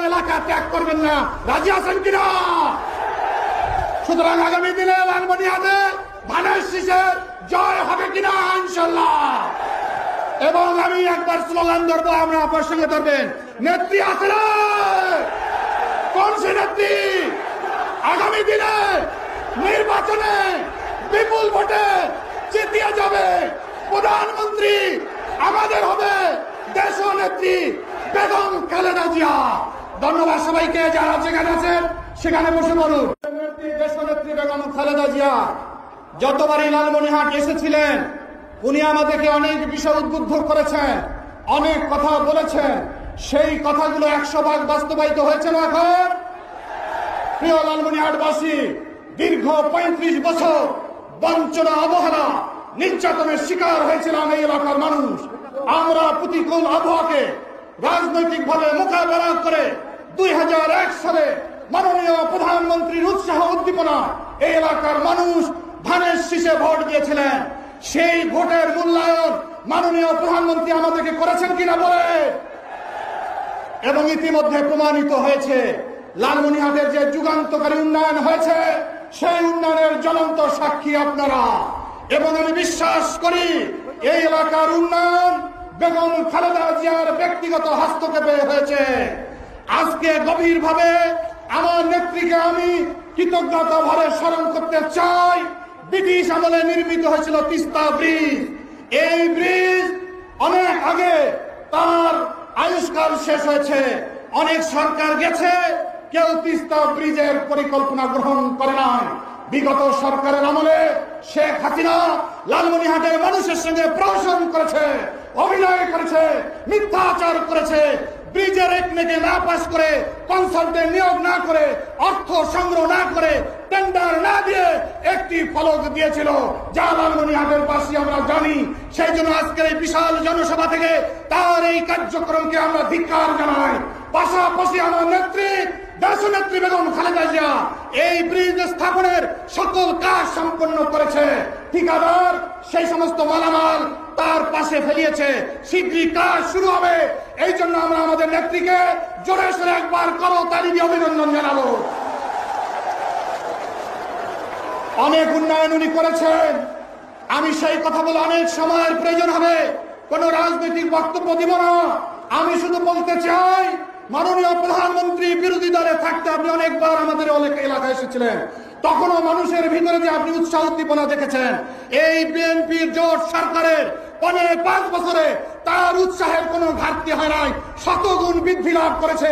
এলাকা ত্যাগ করবেন না, রাজি আছেন কিনা? সুতরাং আগামী দিনে লালমনিরহাটে ধানের শীষের জয় হবে কিনা ইনশাল্লাহ। এবং আমি একবার স্লোগান ধরবো, আমরা আপনার সঙ্গে ধরবেন। নেত্রী আছে না? কোন সে নেত্রী? আগামী দিনে নির্বাচনে বিপুল ভোটে জিতিয়ে যাবে প্রধানমন্ত্রী আমাদের হবে দেশ নেত্রী বেগম খালেদা জিয়া। ধন্যবাদ সবাইকে, যারা যেখানে আছেন সেখানে বসে বলুন। দেশ নেত্রী বেগম খালেদা জিয়া যতবারই লালমনিরহাট এসেছিলেন উনি আমাদেরকে অনেক বিষয় উদ্বুদ্ধ করেছেন, অনেক কথা বলেছেন। সেই কথাগুলো 100% বাস্তবায়িত হয়েছে না এখন? প্রিয় লালমনিরহাটবাসী, দীর্ঘ 35 বছর বঞ্চনা, অবহেলা, নির্যাতনের শিকার হয়েছিলাম এই এলাকার মানুষ। আমরা প্রতিকূল আবহাওয়াকে রাজনৈতিকভাবে মোকাবেলা করে 2001 সালে মাননীয় প্রধানমন্ত্রীর উৎসাহ উদ্দীপনা এই এলাকার মানুষ ধানের শীষে ভোট দিয়েছিলেন। সেই ভোটের মূল্যায়ন মাননীয় প্রধানমন্ত্রী আমাদেরকে করেছেন কিনা বলে। এবং ইতিমধ্যে প্রমাণিত হয়েছে লালমনিরহাটের যে যুগান্তকারী উন্নয়ন হয়েছে সেই উন্নয়নের জ্বলন্ত সাক্ষী আপনারা। এবং আমি বিশ্বাস করি এই এলাকার উন্নয়ন বেগম খালেদা জিয়ার ব্যক্তিগত হস্তক্ষেপে হয়েছে। আজকে গভীরভাবে আমার নেত্রীকে আমি কৃতজ্ঞতা ভরে স্মরণ করতে চাই। ব্রিটিশ আমলে নির্মিত হয়েছিল তিস্তা ব্রিজ। এই ব্রিজ অনেক আগে তার আয়ুষ্কাল শেষ হয়েছে। অনেক সরকার গেছে, কেউ তিস্তা ব্রিজের পরিকল্পনা গ্রহণ করে নাই। বিগত সরকারের আমলে শেখ হাসিনা লালমনিরহাটের মানুষের সঙ্গে প্রহসন করেছে, অভিনয় করেছে, মিথ্যাচার করেছে। ব্রিজের একনেকে না পাস করে, কনসালটেন্ট নিয়োগ না করে, অর্থ সংগ্রহ না করে, টেন্ডার না দিয়ে একটি ফলক দিয়েছিল, যা লালমনিরহাটের বাসী আমরা জানি। সেই জন্য আজকের এই বিশাল জনসভা থেকে তার এই কার্যক্রমকে আমরা ধিক্কার জানাই। পাশাপাশি আমার নেত্রী দেশনেত্রী বেগম খালেদা জিয়া এই ব্রিজ স্থাপনের সকল কাজ সম্পন্ন করেছে। ঠিকাদার সেই সমস্ত মালামাল তার পাশে ফেলিয়েছে। শীঘ্রই কাজ শুরু হবে। এই জন্য আমরা আমাদের নেত্রীকে জোরে সোরে একবার করতালি দিয়ে অভিনন্দন জানাবো। অনেক উন্নয়ন উনি করেছেন। আমি সেই কথা বলে অনেক সময়ের প্রয়োজন হবে, কোন রাজনৈতিক বক্তব্য দিব না। আমি শুধু বলতে চাই, মাননীয় প্রধানমন্ত্রী বিরোধী দলে থাকতে আপনি অনেকবার আমাদের অনেক এলাকায় এসেছিলেন। তখনও মানুষের ভিতরে যে আপনি উৎসাহ উদ্দীপনা দেখেছেন, এই বিএনপির জোট সরকারের 5 বছরে তার উৎসাহের কোনো ঘাটতি হয় নাই, শতগুণ বৃদ্ধি লাভ করেছে।